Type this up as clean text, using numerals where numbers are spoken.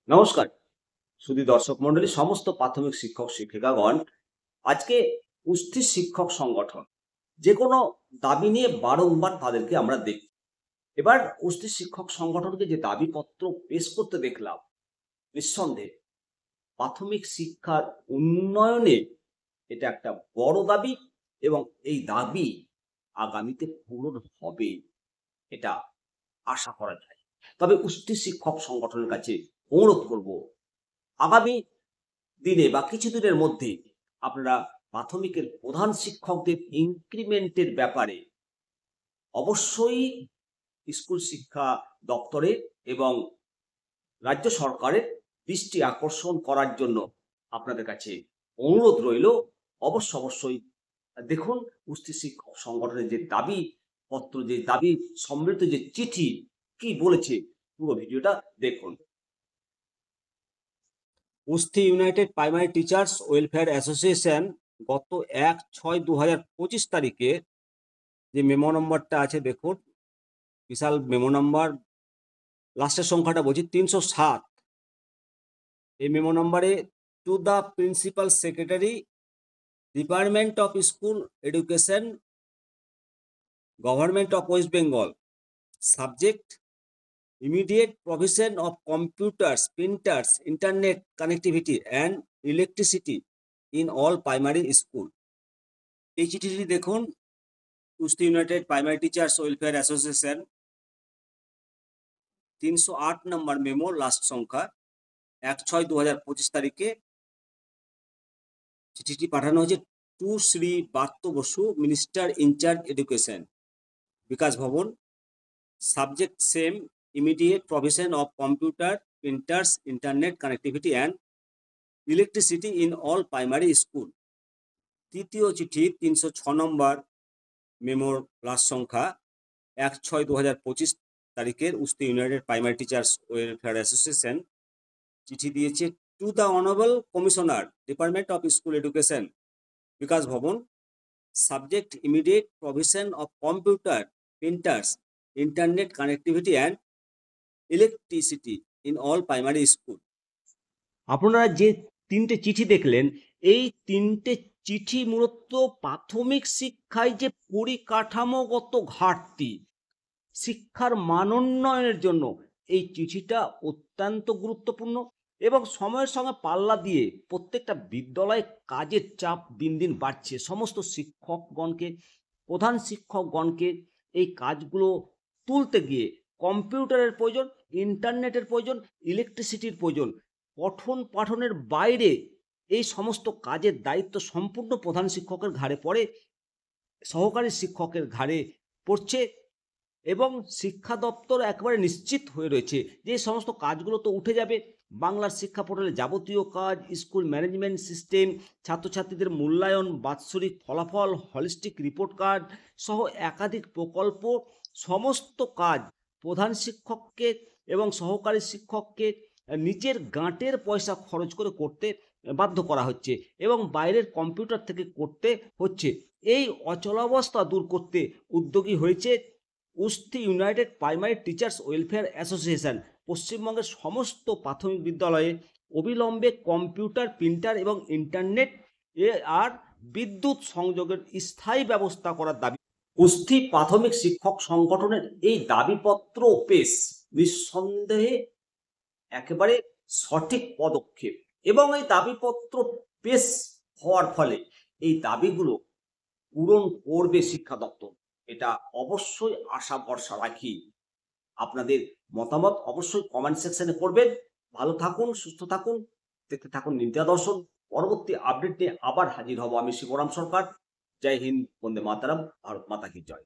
নমস্কার সুধী দর্শক মণ্ডলী, সমস্ত প্রাথমিক শিক্ষক শিক্ষিকাগণ। আজকে কুষ্টি শিক্ষক সংগঠন যে কোনো দাবি নিয়ে বারংবার তাদেরকে আমরা দেখি। এবার কুষ্টি শিক্ষক সংগঠনকে যে দাবিপত্র পেশ করতে দেখলাম, নিঃসন্দেহে প্রাথমিক শিক্ষার উন্নয়নে এটা একটা বড় দাবি এবং এই দাবি আগামীতে পূরণ হবে, এটা আশা করা যায়। তবে কুষ্টি শিক্ষক সংগঠনের কাছে অনুরোধ করব, আগামী দিনে বা কিছুদিনের মধ্যে আপনারা প্রাথমিকের প্রধান শিক্ষকদের ইনক্রিমেন্টের ব্যাপারে অবশ্যই স্কুল শিক্ষা দপ্তরের এবং রাজ্য সরকারের দৃষ্টি আকর্ষণ করার জন্য আপনাদের কাছে অনুরোধ রইল। অবশ্যই দেখুন কুষ্টি শিক্ষক সংগঠনের যে দাবি পত্র, যে দাবি সম্মিলিত যে চিঠি কি বলেছে, পুরো ভিডিওটা দেখুন। Kushti united primary teachers welfare association গত 1/6/2025 তারিখে যে মেমো নম্বরটা আছে, দেখুন বিশাল মেমো নম্বর, লাস্টের সংখ্যাটা বলছি 307। এই মেমো নম্বরে to the principal secretary, department of school education, government of West Bengal, subject immediate provision of computers, printers, internet connectivity and electricity in all primary school। এই চিঠিটি দেখুন, Kushti united primary teachers welfare association 308 number memo, last সংখ্যা 1/6/2025 তারিখে চিঠিটি পাঠানো হয়েছে to Shri Partha Basu, minister in-charge education, Bikash Bhavan. Subject same, immediate provision of computer, printers, internet connectivity and electricity in all primary school। তৃতীয় চিঠি 306 নম্বর মেমোর লাস্ট সংখ্যা 1/6/2025 তারিখের Kushti united primary teachers welfare association চিঠি দিয়েছে to the honourable commissioner, department of school education, Bikash Bhavan. Subject immediate provision of computer, printers, internet connectivity and electricity in all primary school. আপনারা যে তিনটে চিঠি দেখলেন, এই তিনটে চিঠি মূলত প্রাথমিক শিক্ষায় যে পরিকাঠামোগত ঘাটতি, শিক্ষার মানোন্নয়নের জন্য এই চিঠিটা অত্যন্ত গুরুত্বপূর্ণ এবং সময়ের সঙ্গে পাল্লা দিয়ে প্রত্যেকটা বিদ্যালয়ে কাজের চাপ দিন দিন বাড়ছে। সমস্ত শিক্ষকগণকে, প্রধান শিক্ষকগণকে এই কাজগুলো তুলতে গিয়ে কম্পিউটারের প্রয়োজন, ইন্টারনেটের প্রয়োজন, ইলেকট্রিসিটির প্রয়োজন। পঠন পাঠনের বাইরে এই সমস্ত কাজের দায়িত্ব সম্পূর্ণ প্রধান শিক্ষকের ঘাড়ে পড়ে, সহকারী শিক্ষকের ঘাড়ে পড়ছে এবং শিক্ষা দপ্তর একেবারে নিশ্চিত হয়ে রয়েছে যে এই সমস্ত কাজগুলো তো উঠে যাবে। বাংলার শিক্ষা পোর্টালে যাবতীয় কাজ, স্কুল ম্যানেজমেন্ট সিস্টেম, ছাত্রছাত্রীদের মূল্যায়ন, বাৎসরিক ফলাফল, হলিস্টিক রিপোর্ট কার্ড সহ একাধিক প্রকল্প, সমস্ত কাজ প্রধান শিক্ষককে এবং সহকারী শিক্ষককে নিজের গাঁটের পয়সা খরচ করে করতে বাধ্য করা হচ্ছে এবং বাইরের কম্পিউটার থেকে করতে হচ্ছে। এই অচলাবস্থা দূর করতে উদ্যোগী হয়েছে Kushti united primary teachers welfare association. পশ্চিমবঙ্গের সমস্ত প্রাথমিক বিদ্যালয়ে অবিলম্বে কম্পিউটার, প্রিন্টার এবং ইন্টারনেট আর বিদ্যুৎ সংযোগের স্থায়ী ব্যবস্থা করার দাবি। কুষ্টি প্রাথমিক শিক্ষক সংগঠনের এই দাবিপত্র পেশ নিঃসন্দেহে একেবারে সঠিক পদক্ষেপ এবং এই দাবিপত্র পেশ হওয়ার ফলে এই দাবিগুলো পূরণ করবে শিক্ষা দপ্তর, এটা অবশ্যই আশা ভরসা রাখি। আপনাদের মতামত অবশ্যই কমেন্ট সেকশনে করবেন। ভালো থাকুন, সুস্থ থাকুন, দেখতে থাকুন নিত্যা দর্শন। পরবর্তী আপডেট নিয়ে আবার হাজির হব আমি শিবরাম সরকার। জয় হিন্দ, বন্দে মাতারাম, ভারত মাতা কি জয়।